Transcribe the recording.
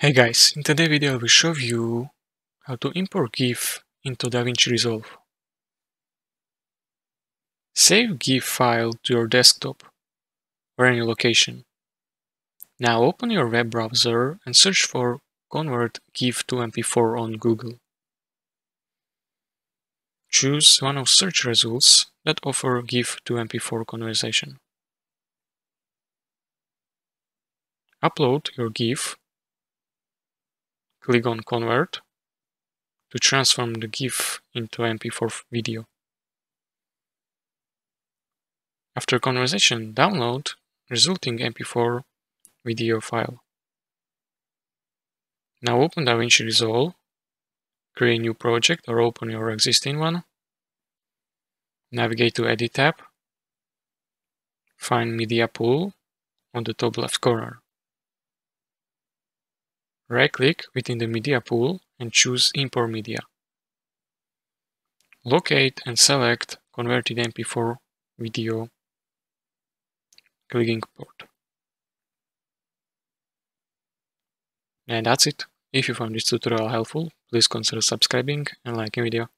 Hey guys, in today's video I will show you how to import GIF into Davinci Resolve. Save GIF file to your desktop or any location. Now open your web browser and search for Convert GIF to MP4 on Google. Choose one of search results that offer GIF to MP4 conversion. Upload your GIF. Click on Convert to transform the GIF into MP4 video. After conversion, download resulting MP4 video file. Now open Davinci Resolve, create a new project or open your existing one. Navigate to Edit tab. Find Media Pool on the top left corner. Right-click within the Media Pool and choose Import Media. Locate and select Converted MP4 video. Click Import. And that's it. If you found this tutorial helpful, please consider subscribing and liking the video.